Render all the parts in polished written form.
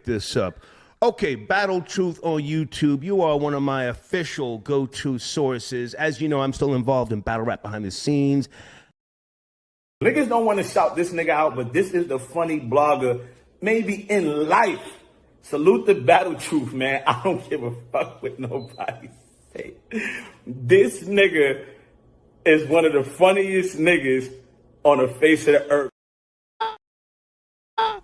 this up. Okay, Battle Truth on YouTube. You are one of my official go-to sources. As you know, I'm still involved in battle rap behind the scenes. Niggas don't want to shout this nigga out, but this is the funny blogger, maybe in life. Salute the Battle Truth, man. I don't give a fuck what nobody say. This nigga is one of the funniest niggas on the face of the earth.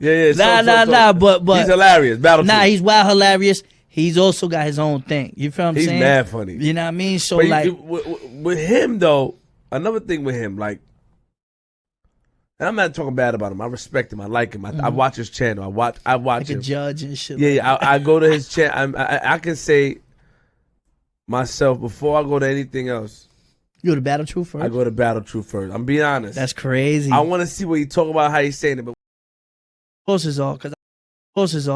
Nah, but he's hilarious. Battle Truth. He's wild hilarious. He's also got his own thing. You feel what I'm saying? He's mad funny. You know what I mean? So but like with him though, another thing with him, like, and I'm not talking bad about him. I respect him. I like him. I watch his channel. I watch like him. a judge and shit. Yeah, I go to his channel. I can say myself before I go to anything else. You go to Battle Truth first? I go to Battle Truth first. I'm being honest. That's crazy. I want to see what he talk about, how he's saying it. But sources all,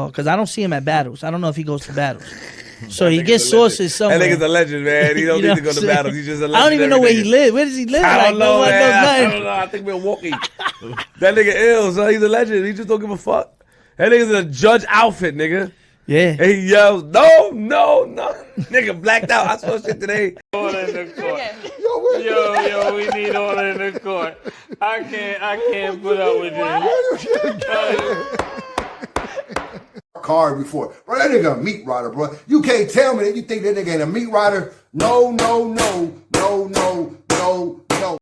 because I don't see him at battles. I don't know if he goes to battles. So he gets sources somewhere. That nigga's a legend, man. He don't need to go to battles. He's just a legend. I don't even know where he lives. Where does he live? I don't know, man. I don't know. I think Milwaukee. That nigga ill, so he's a legend. He just don't give a fuck. That nigga's in a judge outfit, nigga. Yeah. And he yells, no. Nigga blacked out. I saw shit today. Order in the court. Yo, we need order in the court. I can't put up with this. Card before. Bro, that nigga a meat rider, bro. You can't tell me that you think that nigga ain't a meat rider. No.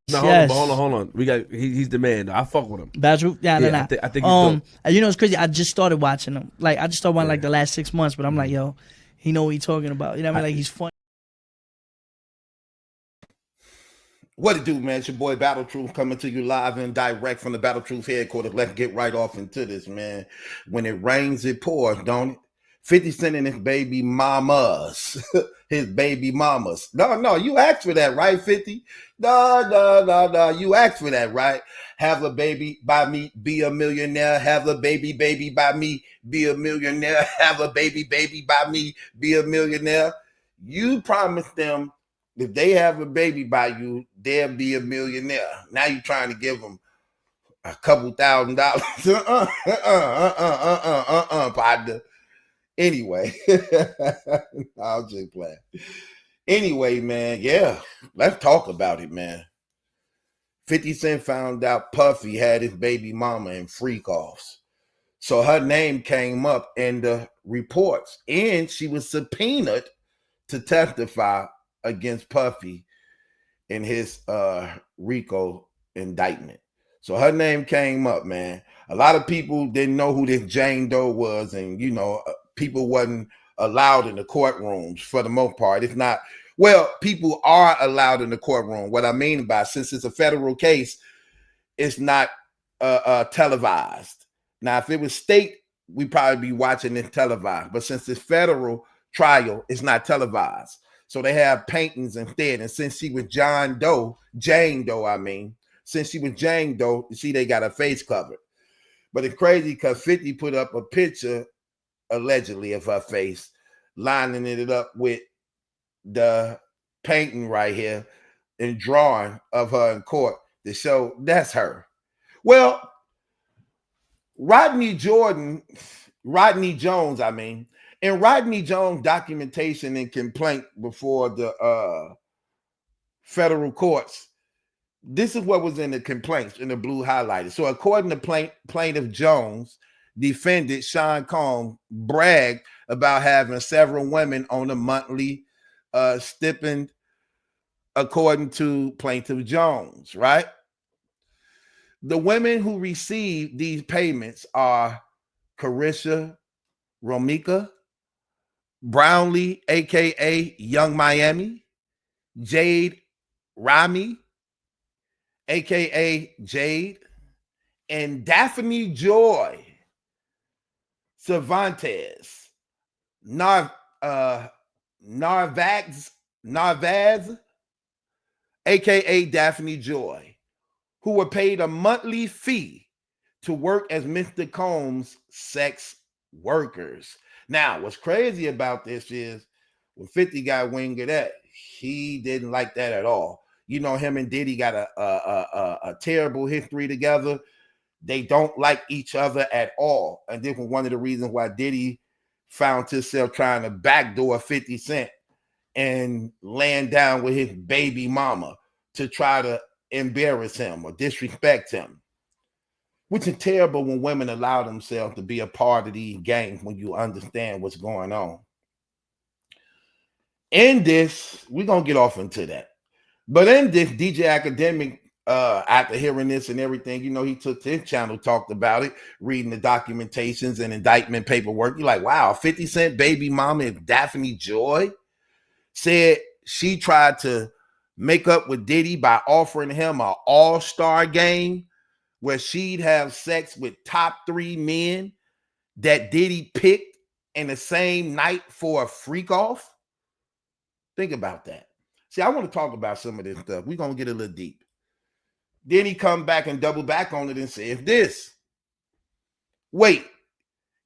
Yes. Hold on. We got he's the man. I fuck with him. Battle Truth? Yeah, I think he's dope. You know, it's crazy. I just started watching him. Like, I just started watching like the last 6 months, but I'm like, yo, he know what he's talking about. You know what I mean? Like, he's funny. What it do, man? It's your boy Battle Truth coming to you live and direct from the Battle Truth headquarters. Let's get right off into this, man. When it rains, it pours, don't it? 50 Cent and his baby mamas. His baby mamas. No, you asked for that, right, 50? No. You asked for that, right? Have a baby by me, be a millionaire. Have a baby by me, be a millionaire. Have a baby by me, be a millionaire. You promised them if they have a baby by you, they'll be a millionaire. Now you're trying to give them a couple $1,000. Partner. Anyway, I'll just play. Anyway, man, yeah, let's talk about it, man. 50 Cent found out Puffy had his baby mama in freak offs. So her name came up in the reports, and she was subpoenaed to testify against Puffy in his RICO indictment. So her name came up, man. A lot of people didn't know who this Jane Doe was, and you know, people wasn't allowed in the courtrooms for the most part. It's not, well, people are allowed in the courtroom. What I mean by, since it's a federal case, it's not televised. Now, if it was state, we'd probably be watching it televised. But since it's federal trial, it's not televised. So they have paintings instead. And since she was Jane Doe, since she was Jane Doe, you see, they got her face covered. But it's crazy because 50 put up a picture, allegedly, of her face, lining it up with the painting right here and drawing of her in court to show that's her. Well, Rodney Jones, in Rodney Jones' documentation and complaint before the federal courts, this is what was in the complaints in the blue highlighted. So according to plaintiff Jones, defendant Sean Combs bragged about having several women on a monthly stipend, according to plaintiff Jones, right? The women who received these payments are Carisha Romika, Brownlee, aka Young Miami, Jade Rami, aka Jade, and Daphne Joy Cervantes, Narvaz, aka Daphne Joy, who were paid a monthly fee to work as Mr. Combs' sex workers. Now, what's crazy about this is when 50 got wing of that, he didn't like that at all. You know, him and Diddy got a terrible history together. They don't like each other at all. And this was one of the reasons why Diddy found himself trying to backdoor 50 Cent and laying down with his baby mama to try to embarrass him or disrespect him, which is terrible when women allow themselves to be a part of these games when you understand what's going on. In this, we're going to get off into that. But in this, DJ Academic, after hearing this and everything, you know, he took to his channel, talked about it, reading the documentations and indictment paperwork. You're like, wow, 50 Cent baby mama is Daphne Joy. Said she tried to make up with Diddy by offering him an all-star game where she'd have sex with top 3 men that Diddy picked in the same night for a freak off. Think about that. See, I want to talk about some of this stuff. We're going to get a little deep. Then he come back and double back on it and say, if this, wait,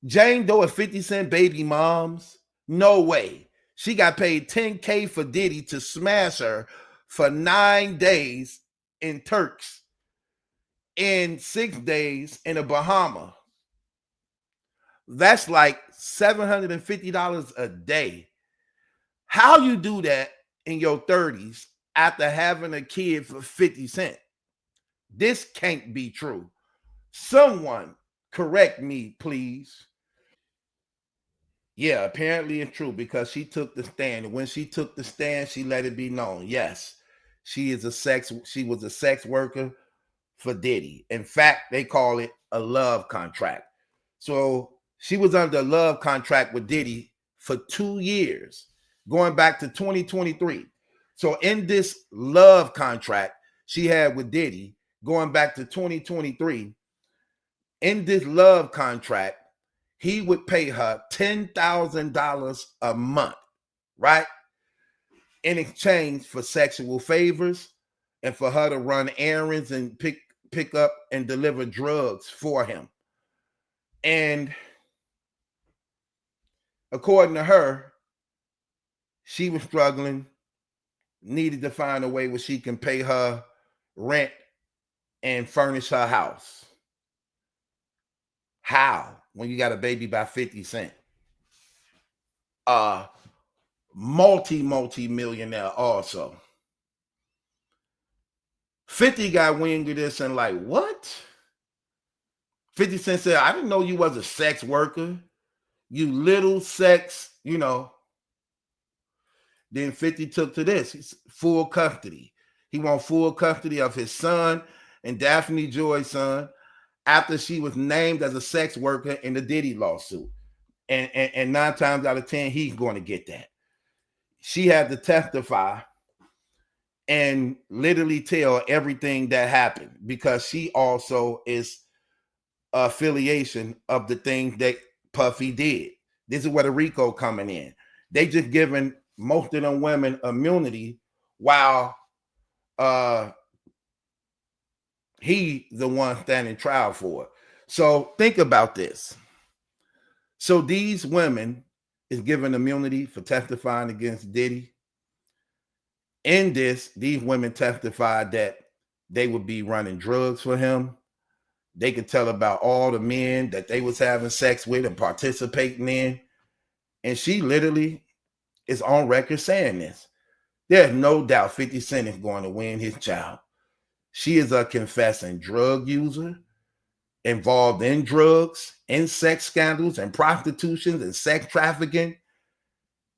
Jane Doe and 50 Cent baby moms? No way. She got paid $10K for Diddy to smash her for 9 days in Turks and 6 days in a Bahama. That's like $750 a day. How you do that in your 30s after having a kid for 50 Cent? This can't be true. Someone correct me, please. Yeah, apparently it's true because she took the stand. And when she took the stand, she let it be known. Yes, she was a sex worker for Diddy. In fact, they call it a love contract. So she was under a love contract with Diddy for 2 years, going back to 2023. So in this love contract she had with Diddy, going back to 2023, in this love contract, he would pay her $10,000 a month, right? In exchange for sexual favors and for her to run errands and pick up and deliver drugs for him. And according to her, she was struggling, needed to find a way where she can pay her rent and furnish her house. How? When you got a baby by 50 Cent. Multi-millionaire also. 50 got wind of this and like, what? 50 Cent said, I didn't know you was a sex worker. You little sex, you know. Then 50 took to this. He's full custody. He want full custody of his son and Daphne Joy's son after she was named as a sex worker in the Diddy lawsuit. And 9 times out of 10, he's going to get that. She had to testify and literally tell everything that happened because she also is affiliation of the things that Puffy did. This is where the RICO coming in. They just giving most of them women immunity while he the one standing trial for it. So think about this. So these women is given immunity for testifying against Diddy. In this, these women testified that they would be running drugs for him. They could tell about all the men that they was having sex with and participating in. And she literally is on record saying this. There's no doubt 50 Cent is going to win his child. She is a confessing drug user, involved in drugs, in sex scandals, and prostitution and sex trafficking.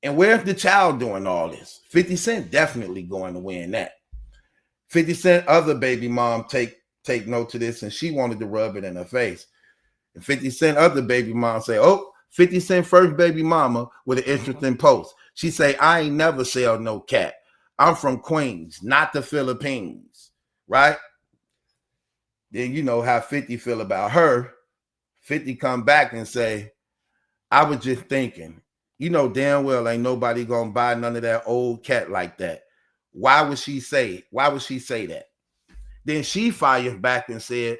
And where's the child doing all this? 50 Cent definitely going to win that. 50 Cent other baby mom take note to this, and she wanted to rub it in her face. And 50 Cent other baby mom say, oh, 50 Cent first baby mama with an interesting post. She say, I ain't never sell no cat. I'm from Queens, not the Philippines, right? Then you know how 50 feel about her. 50 come back and say, I was just thinking, you know damn well ain't nobody gonna buy none of that old cat like that. Why would she say that? Then she fired back and said,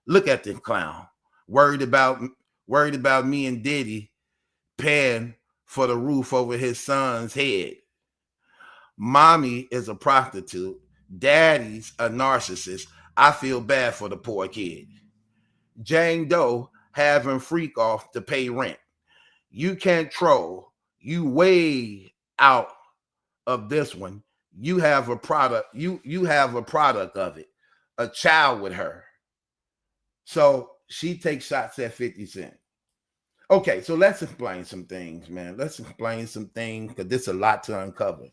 look at this clown. Worried about me and Diddy paying for the roof over his son's head. Mommy is a prostitute. Daddy's a narcissist. I feel bad for the poor kid. Jane Doe having freak off to pay rent. You can't troll. You way out of this one. You have a product. You have a product of it. A child with her. So she takes shots at 50 Cent. Okay, so let's explain some things, man. Let's explain some things because there's a lot to uncover.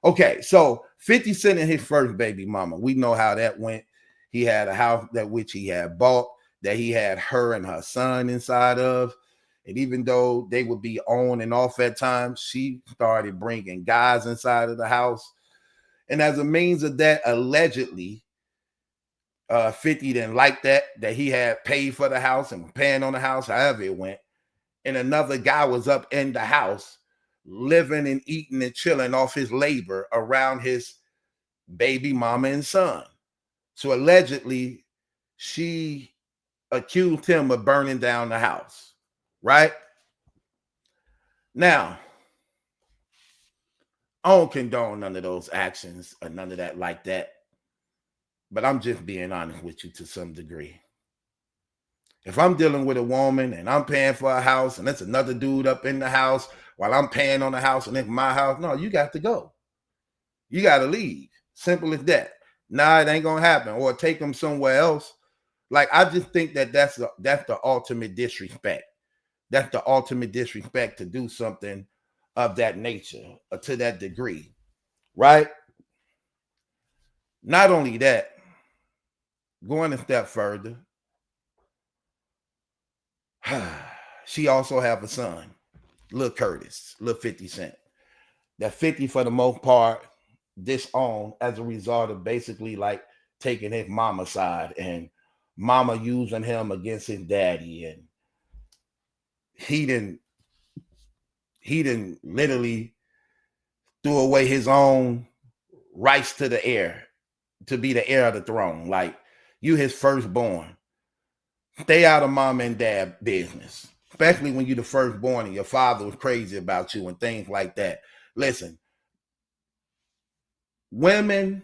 Okay, so 50 Cent and his first baby mama. We know how that went. He had a house that which he had bought, that he had her and her son inside of. And even though they would be on and off at times, she started bringing guys inside of the house. And as a means of that, allegedly, 50 didn't like that he had paid for the house and paying on the house, however it went. And another guy was up in the house living and eating and chilling off his labor around his baby mama and son. So allegedly, she accused him of burning down the house, right? Now, I don't condone none of those actions or none of that like that, but I'm just being honest with you to some degree. If I'm dealing with a woman and I'm paying for a house and there's another dude up in the house while I'm paying on the house and it's my house, no, you got to go. You got to leave. Simple as that. Nah, it ain't going to happen. Or take them somewhere else. Like, I just think that that's the ultimate disrespect. That's the ultimate disrespect to do something of that nature or to that degree, right? Not only that, going a step further, she also have a son, Lil Curtis, Lil 50 Cent. That 50 for the most part disowned as a result of basically like taking his mama side and mama using him against his daddy, and he didn't literally threw away his own rights to the heir, to be the heir of the throne. Like, you his firstborn. Stay out of mom and dad business, especially when you're the firstborn and your father was crazy about you and things like that. Listen, women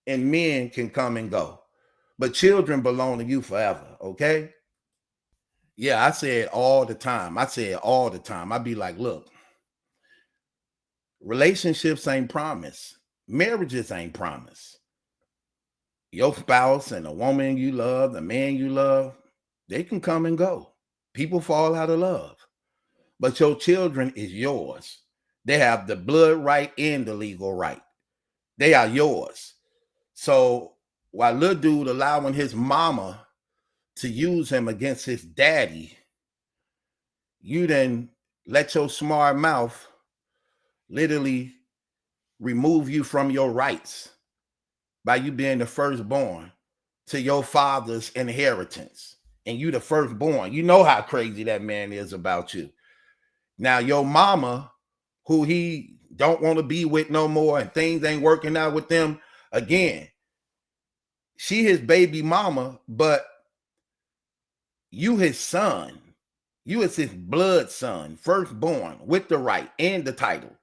and men can come and go, but children belong to you forever, okay? Yeah, I say it all the time. I'd be like, look, relationships ain't promise. Marriages ain't promise. Your spouse and the woman you love, the man you love, they can come and go. People fall out of love. But your children is yours. They have the blood right and the legal right. They are yours. So while little dude allowing his mama to use him against his daddy, you then let your smart mouth literally remove you from your rights by you being the firstborn to your father's inheritance. And you the firstborn. You know how crazy that man is about you. Now your mama, who he don't want to be with no more and things ain't working out with them, again, she his baby mama, but you his son. You is his blood son, firstborn, with the right and the title.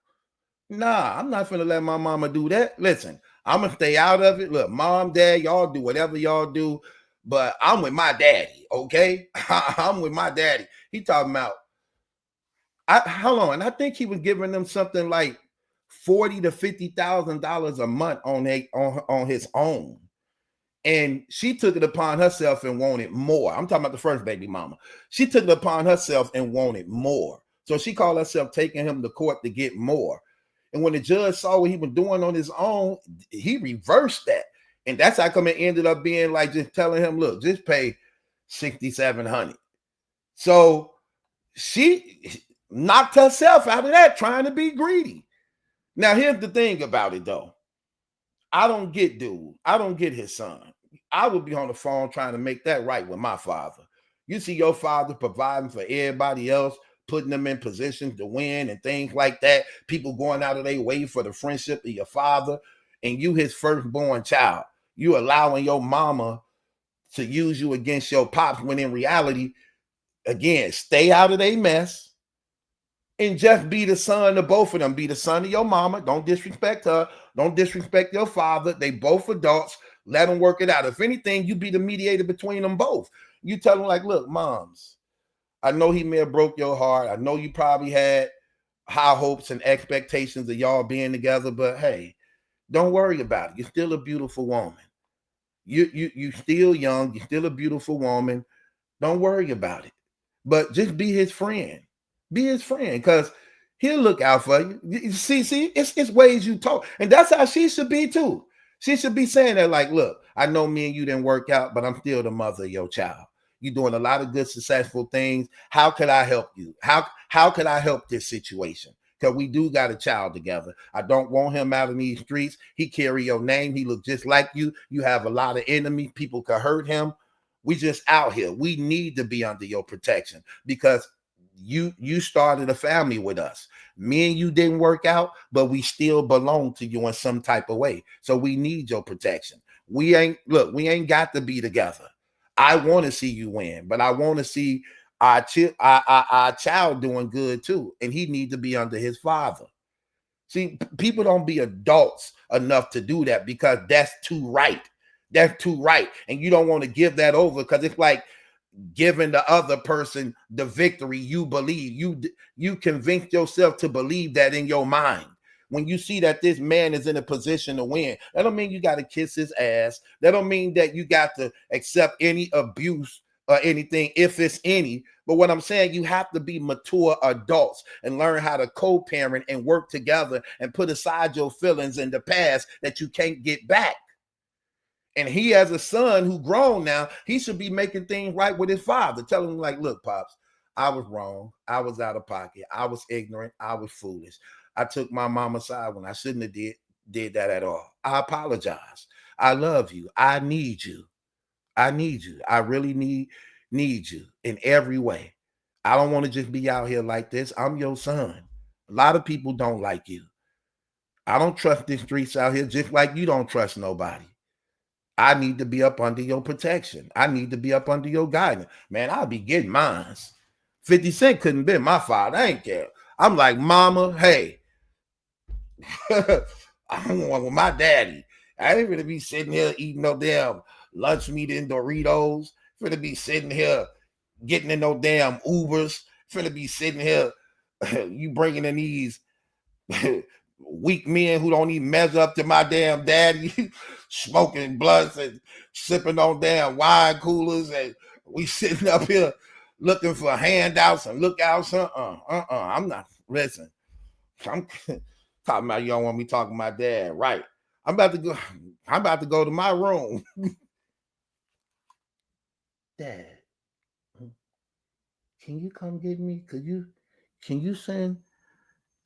Nah, I'm not finna let my mama do that. Listen, I'm gonna stay out of it. Look, mom, dad, y'all do whatever y'all do, but I'm with my daddy, okay? I'm with my daddy. He talking about, hold on, and I think he was giving them something like $40,000 to $50,000 a month on his own. And she took it upon herself and wanted more. I'm talking about the first baby mama. She took it upon herself and wanted more. So she called herself taking him to court to get more. And when the judge saw what he was doing on his own, he reversed that. And that's how come it ended up being like just telling him, look, just pay $6,700. So she knocked herself out of that trying to be greedy. Now, here's the thing about it, though. I don't get dude. I don't get his son. I would be on the phone trying to make that right with my father. You see your father providing for everybody else, putting them in positions to win and things like that. People going out of their way for the friendship of your father, and you his firstborn child. You allowing your mama to use you against your pops when in reality, again, stay out of their mess. And just be the son of both of them. Be the son of your mama. Don't disrespect her. Don't disrespect your father. They both adults. Let them work it out. If anything, you be the mediator between them both. You tell him like, look, moms, I know he may have broke your heart. I know you probably had high hopes and expectations of y'all being together, but hey, don't worry about it. You're still a beautiful woman. You still young. You're still a beautiful woman. Don't worry about it. But just be his friend. Be his friend, because he'll look out for you. See, it's ways you talk. And that's how she should be too. She should be saying that, like, look, I know me and you didn't work out, but I'm still the mother of your child. You're doing a lot of good, successful things. How could I help you? How could I help this situation? Because we do got a child together. I don't want him out in these streets. He carry your name. He look just like you. You have a lot of enemies. People could hurt him. We just out here. We need to be under your protection because you started a family with us. Me and you didn't work out, but we still belong to you in some type of way. So we need your protection. We ain't got to be together. I want to see you win, but I want to see our child doing good too. And he needs to be under his father. See, people don't be adults enough to do that because that's too right. That's too right. And you don't want to give that over because it's like giving the other person the victory you believe. You convince yourself to believe that in your mind. When you see that this man is in a position to win, that don't mean you got to kiss his ass. That don't mean that you got to accept any abuse or anything, if it's any. But what I'm saying, you have to be mature adults and learn how to co-parent and work together and put aside your feelings in the past that you can't get back. And he has a son who grown now. He should be making things right with his father. Telling him like, look, Pops, I was wrong. I was out of pocket. I was ignorant. I was foolish. I took my mama's side when I shouldn't have did that at all. I apologize. I love you. I need you. I need you. I really need you in every way. I don't want to just be out here like this. I'm your son. A lot of people don't like you. I don't trust the streets out here just like you don't trust nobody. I need to be up under your protection. I need to be up under your guidance. Man, I'll be getting mine. 50 Cent couldn't be my father. I ain't care. I'm like, mama, hey, I'm one with my daddy. I ain't gonna be sitting here eating no damn lunch meat and Doritos. Finna be sitting here getting in no damn Ubers. Finna be sitting here, you bringing in these weak men who don't even measure up to my damn daddy, smoking blunts and sipping on damn wine coolers, and we sitting up here looking for handouts and lookouts. I'm not, listen, I'm talking about you don't want me talking to my dad, right? I'm about to go to my room. Dad, can you come get me? Can you send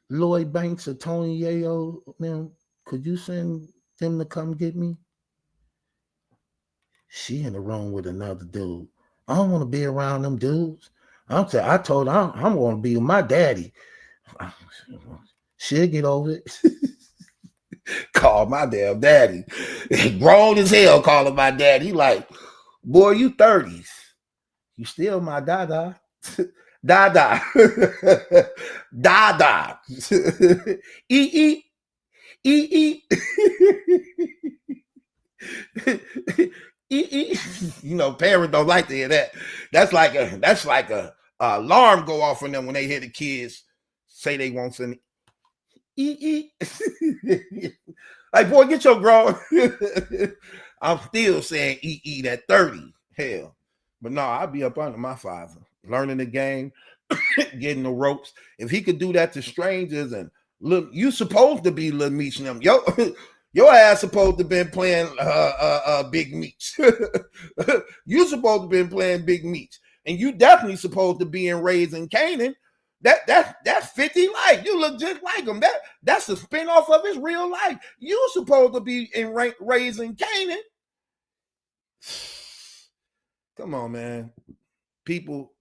Lloyd Banks or Tony Yayo, man? Could you send them to come get me? She in the room with another dude. I don't want to be around them dudes. I told her I'm going to be with my daddy. She'll get over it. Call my damn daddy. Grown as hell calling my daddy. He like, boy, you 30s. You still my dada. Dada. Dada. E. You know, parents don't like to hear that. That's like a alarm go off on them when they hear the kids say they want some like, boy, get your grown. I'm still saying at 30. Hell. But no, I'll be up under my father, learning the game, getting the ropes. If he could do that to strangers, and look, you supposed to be Lil Meech and them. Your ass supposed to been playing Big Meech. You supposed to been playing Big Meech. And you definitely supposed to be in Raising Canaan. That's 50 life. You look just like him. That's a spinoff of his real life. You supposed to be in Raising Canaan. Come on, man. People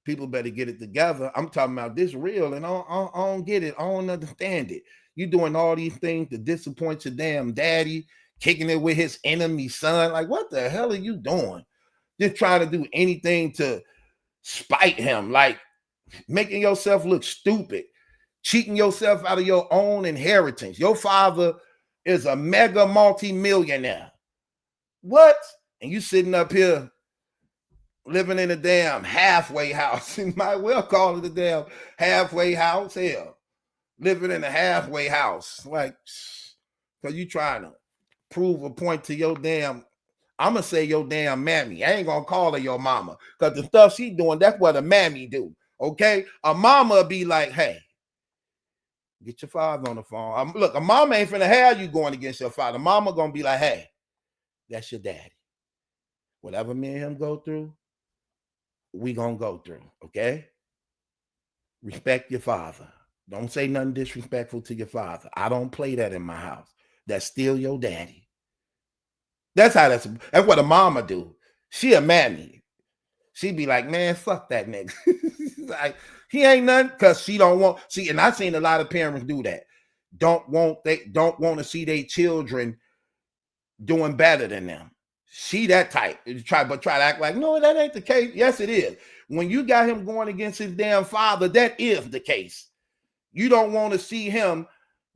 better get it together. I'm talking about this real, and I don't get it. I don't understand it. You doing all these things to disappoint your damn daddy, kicking it with his enemy son. Like, what the hell are you doing? Just trying to do anything to spite him, like making yourself look stupid, cheating yourself out of your own inheritance. Your father is a mega multi-millionaire. What? And you sitting up here living in a damn halfway house. You might well call it a damn halfway house. Hell, living in a halfway house. Like, because you trying to prove a point to your damn, I'm going to say your damn mammy. I ain't going to call her your mama. Because the stuff she doing, that's what a mammy do. Okay? A mama be like, hey, get your father on the phone. Look, a mama ain't finna have you going against your father. Mama going to be like, hey, that's your daddy. Whatever me and him go through, we gonna go through, okay? Respect your father. Don't say nothing disrespectful to your father. I don't play that in my house. That's still your daddy. That's what a mama do. She a mammy. She be like, man, fuck that nigga. Like, he ain't nothing, because she don't want, see, and I've seen a lot of parents do that. They don't want to see their children doing better than them. She that type. Try to act like, no, that ain't the case. Yes, it is. When you got him going against his damn father, that is the case. You don't want to see him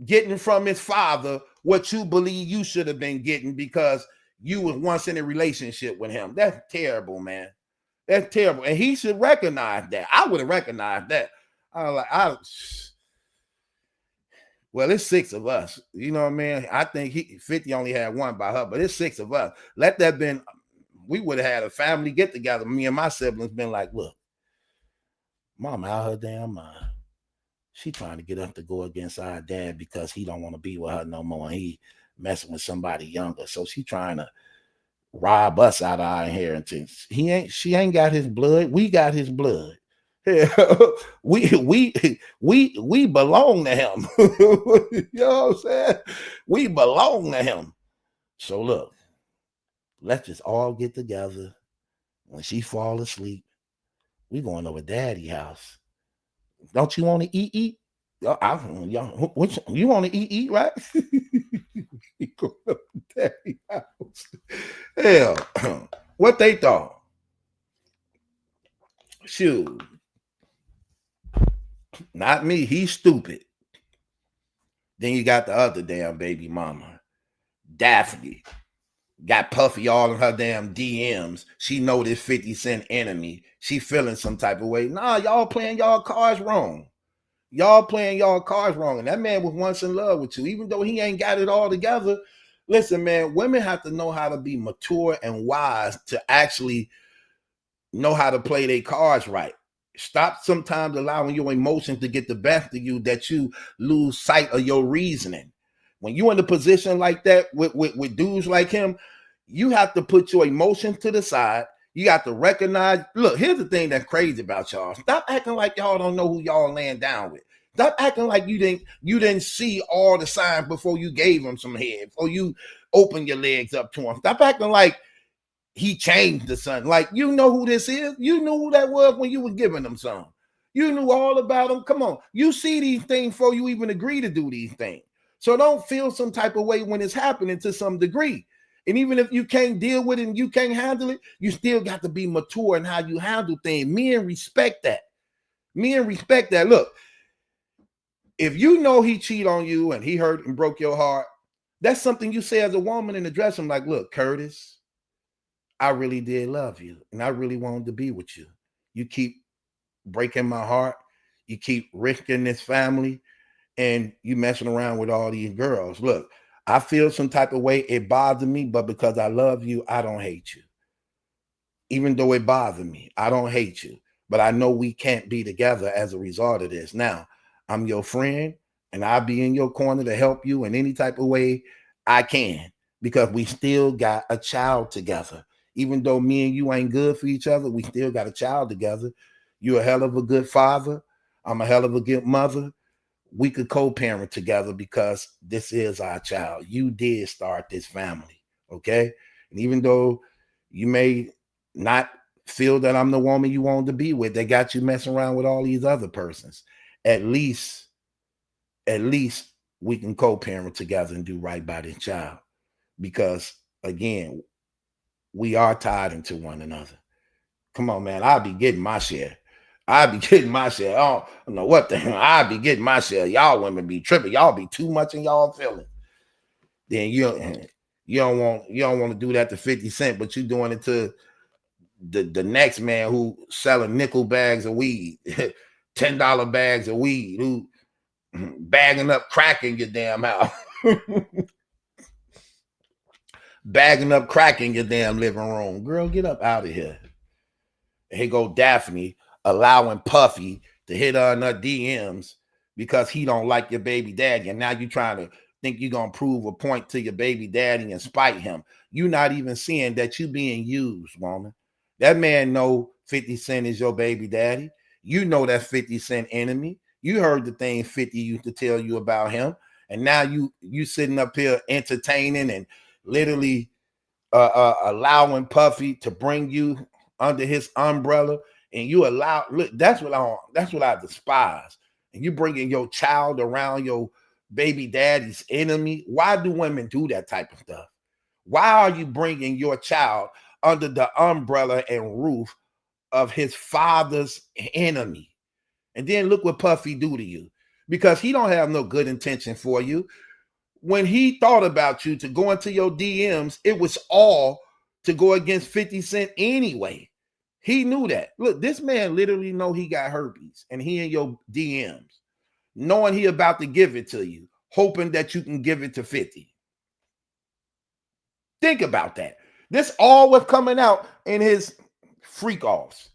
getting from his father what you believe you should have been getting because you was once in a relationship with him. That's terrible, man. That's terrible. And he should recognize that. I would have recognized that. Well, it's 6 of us. You know what I mean? I think 50 only had one by her, but it's 6 of us. Let that been, we would have had a family get together. Me and my siblings been like, look, mom out her damn mind. She trying to get us to go against our dad because he don't want to be with her no more. And he messing with somebody younger. So she trying to rob us out of our inheritance. She ain't got his blood. We got his blood. we belong to him. You know what I'm saying? We belong to him. So look, let's just all get together. When she fall asleep, we going over daddy house. Don't you want to eat? You want to eat, right? Going over daddy house. Hell, what they thought? Shoot. Not me. He's stupid. Then you got the other damn baby mama, Daphne. Got Puffy all in her damn DMs. She know this 50 Cent enemy. She feeling some type of way. Nah, y'all playing y'all cards wrong. Y'all playing y'all cards wrong. And that man was once in love with you. Even though he ain't got it all together. Listen, man, women have to know how to be mature and wise to actually know how to play their cards right. Stop sometimes allowing your emotions to get the best of you that you lose sight of your reasoning. When you're in a position like that with dudes like him, you have to put your emotions to the side. You got to recognize, look, here's the thing that's crazy about y'all. Stop acting like y'all don't know who y'all laying down with. Stop acting like you didn't see all the signs before you gave him some head, before you opened your legs up to him. Stop acting like he changed the son. Like, you know who this is. You knew who that was when you were giving them some. You knew all about him. Come on. You see these things before you even agree to do these things. So don't feel some type of way when it's happening to some degree. And even if you can't deal with it and you can't handle it, you still got to be mature in how you handle things. Men respect that. Men respect that. Look, if you know he cheated on you and he hurt and broke your heart, that's something you say as a woman in the dressing room, like, look, Curtis, I really did love you, and I really wanted to be with you. You keep breaking my heart. You keep risking this family, and you messing around with all these girls. Look, I feel some type of way. It bothers me, but because I love you, I don't hate you. Even though it bothers me, I don't hate you. But I know we can't be together as a result of this. Now, I'm your friend, and I'll be in your corner to help you in any type of way I can, because we still got a child together. Even though me and you ain't good for each other, we still got a child together. You're a hell of a good father. I'm a hell of a good mother. We could co-parent together because this is our child. You did start this family, okay? And even though you may not feel that I'm the woman you wanted to be with, they got you messing around with all these other persons. At least we can co-parent together and do right by this child. Because, again, we are tied into one another. Come on, man. I'll be getting my share. I'll be getting my share. I don't know what the hell. I'll be getting my share. Y'all women be tripping. Y'all be too much in y'all feelings. Then you don't want to do that to 50 Cent, but you doing it to the next man who selling nickel bags of weed, $10 bags of weed, who bagging up crack in your damn house. Bagging up crack in your damn living room. Girl, get up out of here. And here go Daphne allowing Puffy to hit her in her DMs because he don't like your baby daddy. And now you trying to think you're going to prove a point to your baby daddy and spite him. You're not even seeing that you being used, woman. That man know 50 Cent is your baby daddy. You know that 50 Cent enemy. You heard the thing 50 used to tell you about him. And now you sitting up here entertaining and literally allowing Puffy to bring you under his umbrella, and you allow. Look, that's what I despise. And you bringing your child around your baby daddy's enemy. Why do women do that type of stuff? Why are you bringing your child under the umbrella and roof of his father's enemy? And then look what Puffy do to you, because he don't have no good intention for you. When he thought about you to go into your DMs, it was all to go against 50 Cent anyway. He knew that. Look, this man literally know he got herpes, and he in your DMs, knowing he about to give it to you, hoping that you can give it to 50. Think about that. This all was coming out in his freak offs.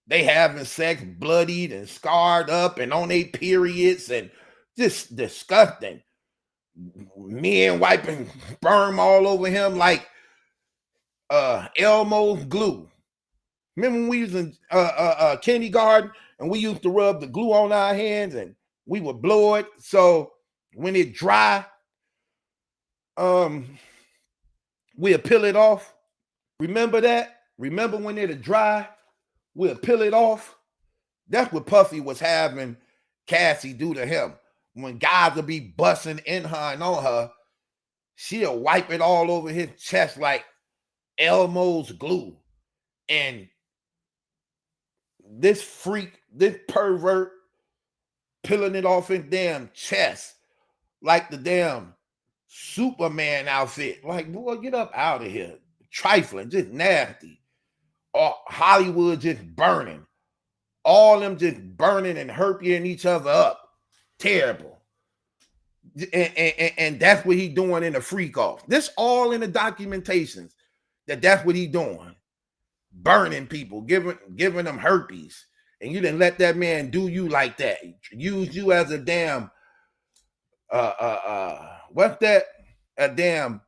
They having sex bloodied and scarred up and on their periods and just disgusting. Men wiping sperm all over him like Elmo's glue. Remember when we was in kindergarten and we used to rub the glue on our hands and we would blow it, so when it dry, we'll peel it off. Remember that? Remember when it'll dry, we'll peel it off? That's what Puffy was having Cassie do to him. When guys will be busting in her and on her, she'll wipe it all over his chest like Elmo's glue. And this freak, this pervert, peeling it off his damn chest like the damn Superman outfit. Like, boy, get up out of here. Trifling, just nasty. Or Hollywood just burning. All them just burning and herping each other up. Terrible. And that's what he doing in the freak off. This all in the documentations that's what he doing. Burning people, giving them herpes. And you didn't let that man do you like that. Use you as a damn what's that? A damn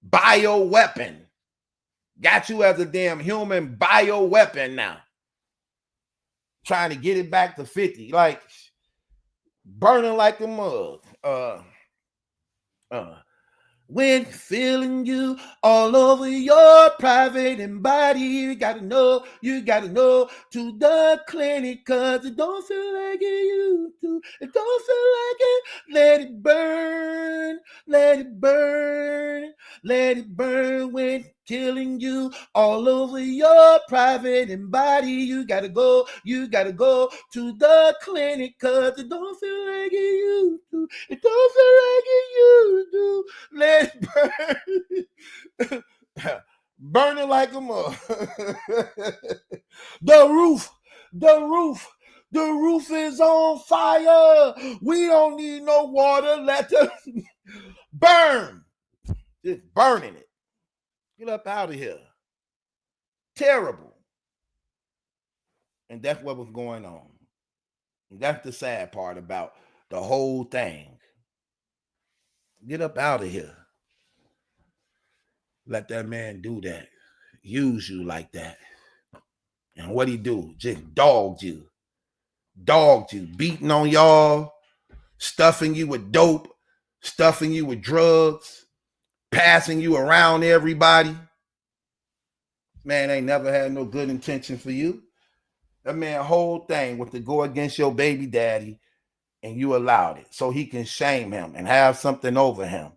bioweapon. Got you as a damn human bioweapon now. Trying to get it back to 50. Like burning like a mug. When feeling you all over your private and body, you gotta know to the clinic, cause it don't feel like it used to. It don't feel like it. Let it burn, let it burn, let it burn. When killing you all over your private and body, you gotta go to the clinic, cause it don't feel like it used to. It don't feel like it used to. Let it burn. Burning like a mug. The roof is on fire. We don't need no water. Let it burn. Just burning it. Get up out of here. Terrible. And that's what was going on. And that's the sad part about the whole thing. Get up out of here. Let that man do that. Use you like that. And what he do? Just dogged you. Beating on y'all. Stuffing you with dope. Stuffing you with drugs. Passing you around everybody. Man ain't never had no good intention for you. That man whole thing was to go against your baby daddy, and you allowed it so he can shame him and have something over him.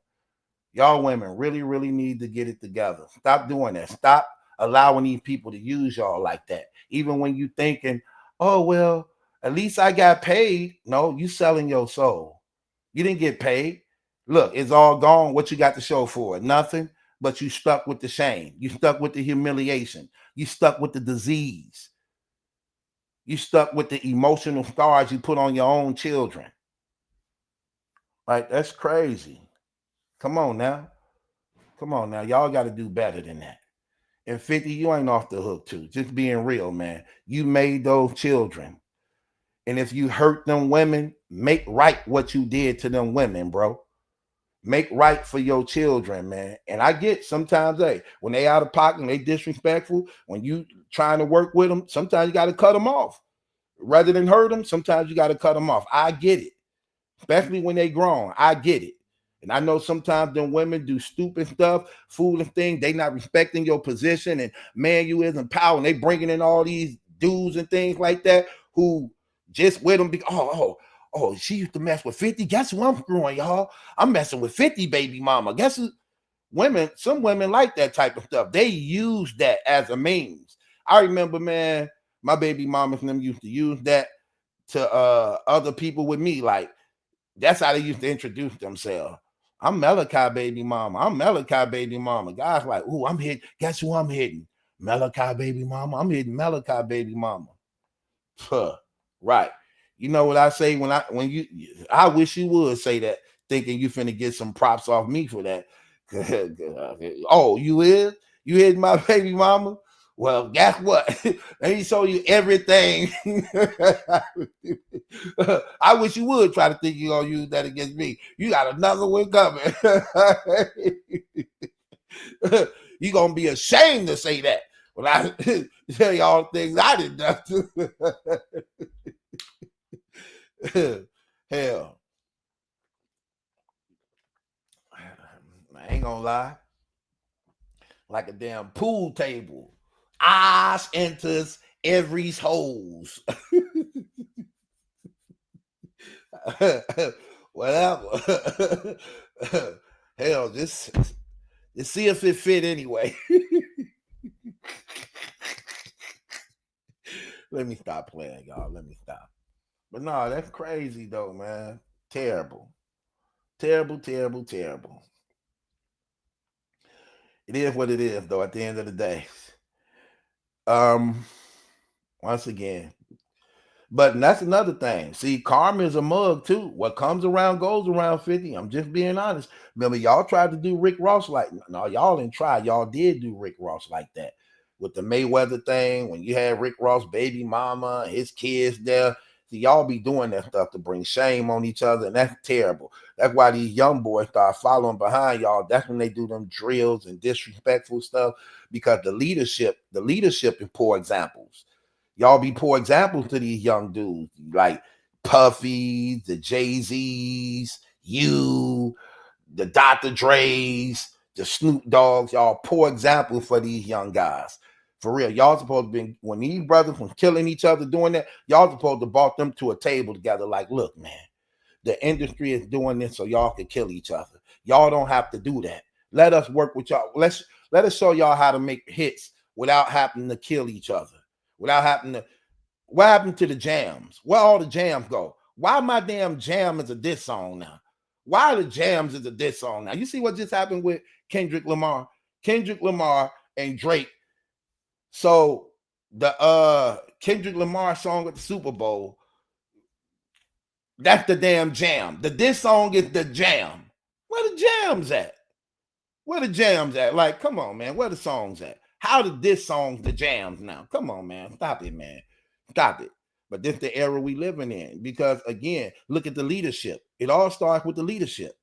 Y'all women really, really need to get it together. Stop doing that. Stop allowing these people to use y'all like that. Even when you thinking, oh, well, at least I got paid. No, you selling your soul. You didn't get paid. Look, it's all gone. What you got to show for it? Nothing but you stuck with the shame. You stuck with the humiliation. You stuck with the disease. You stuck with the emotional scars you put on your own children. Like, that's crazy. Come on now. Come on now. Y'all got to do better than that. And 50, you ain't off the hook too. Just being real, man. You made those children. And if you hurt them women, make right what you did to them women, bro. Make right for your children, man. And I get sometimes, hey, when they out of pocket and they disrespectful, when you trying to work with them, sometimes you got to cut them off. Rather than hurt them, sometimes you got to cut them off. I get it. Especially when they grown. I get it. And I know sometimes them women do stupid stuff, foolish things. They not respecting your position. And man, you is in power. And they bringing in all these dudes and things like that who just with them. Oh, she used to mess with 50. Guess who I'm screwing, y'all? I'm messing with 50, baby mama. Guess who? Women, some women like that type of stuff. They use that as a means. I remember, man, my baby mamas and them used to use that to other people with me. Like, that's how they used to introduce themselves. I'm Malachi, baby mama. I'm Malachi, baby mama. Guys like, ooh, I'm hitting. Guess who I'm hitting? Malachi, baby mama. I'm hitting Malachi, baby mama. Huh. Right. You know what I say I wish you would say that, thinking you finna get some props off me for that. Oh, you is? You hitting my baby mama? Well, guess what? Let me show you everything. I wish you would try to think you're gonna use that against me. You got another one coming. You're gonna be ashamed to say that when I tell you all the things I did nothing. Hell, I ain't gonna lie. Like a damn pool table. Eyes enters every holes. Whatever. Hell, just see if it fit anyway. Let me stop playing, y'all. Let me stop. But no, that's crazy though, man. Terrible. Terrible, terrible, terrible. It is what it is, though, at the end of the day. Once again. But that's another thing. See, karma is a mug, too. What comes around goes around, 50. I'm just being honest. Remember, y'all tried to do Rick Ross like, no, y'all didn't try. Y'all did do Rick Ross like that. With the Mayweather thing, when you had Rick Ross' baby mama, his kids there. See, y'all be doing that stuff to bring shame on each other, and that's terrible. That's why these young boys start following behind y'all. That's when they do them drills and disrespectful stuff, because the leadership is poor examples. Y'all be poor examples to these young dudes, like Puffy, the Jay-Z's, you, the Dr. Dre's, the Snoop Dogs. Y'all poor examples for these young guys. For real, y'all supposed to be, when these brothers were killing each other doing that, y'all supposed to brought them to a table together like, look, man, the industry is doing this so y'all can kill each other. Y'all don't have to do that. Let us work with y'all. Let us show y'all how to make hits without having to kill each other. Without having to, what happened to the jams? Where all the jams go? Why my damn jam is a diss song now? Why the jams is a diss song now? You see what just happened with Kendrick Lamar? Kendrick Lamar and Drake. So the Kendrick Lamar song at the Super Bowl, that's the damn jam. The diss song is the jam. Where the jams at? Where the jams at? Like, come on, man. Where the songs at? How did this song the jams now? Come on, man. Stop it, man. Stop it. But this is the era we living in. Because again, look at the leadership. It all starts with the leadership.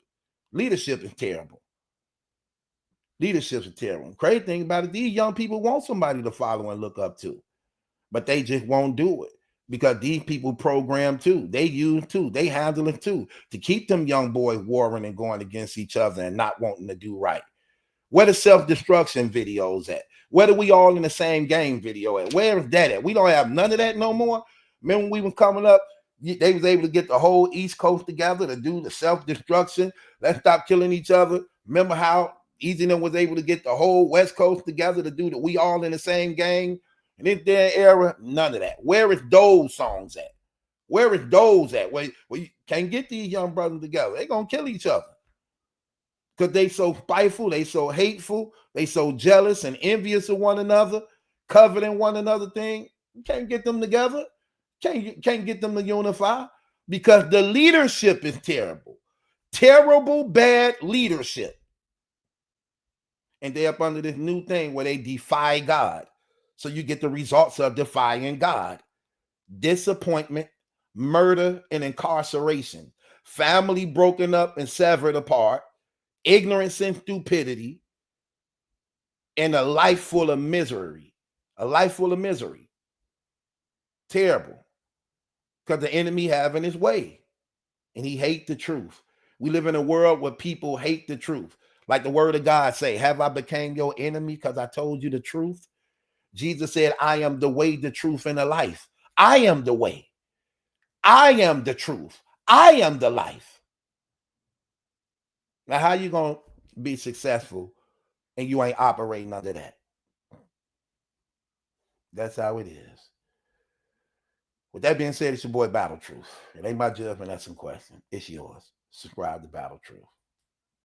Leadership is terrible. Leadership is terrible. Crazy thing about it, these young people want somebody to follow and look up to. But they just won't do it. Because these people program too. They use too. They handle it too. To keep them young boys warring and going against each other and not wanting to do right. Where the self-destruction videos at? Where are we all in the same game video at? Where is that at? We don't have none of that no more. Remember when we were coming up, they was able to get the whole East Coast together to do the self-destruction. Let's stop killing each other. Remember how Easy them was able to get the whole West Coast together to do that? We all in the same game. And in their era, none of that. Where is those songs at? Where is those at? Where you can't get these young brothers together. They're going to kill each other. because they so spiteful, they so hateful, they so jealous and envious of one another, coveting one another thing. You can't get them together. Can't get them to unify because the leadership is terrible. Terrible, bad leadership. And they're up under this new thing where they defy God. So you get the results of defying God. Disappointment, murder, and incarceration. Family broken up and severed apart. Ignorance and stupidity. And a life full of misery. A life full of misery. Terrible. Because the enemy having his way. And he hate the truth. We live in a world where people hate the truth. Like the word of God say, have I became your enemy because I told you the truth? Jesus said, I am the way, the truth, and the life. I am the way. I am the truth. I am the life. Now, how you going to be successful and you ain't operating under that? That's how it is. With that being said, it's your boy Battle Truth. It ain't my judgment, that's some question. It's yours. Subscribe to Battle Truth.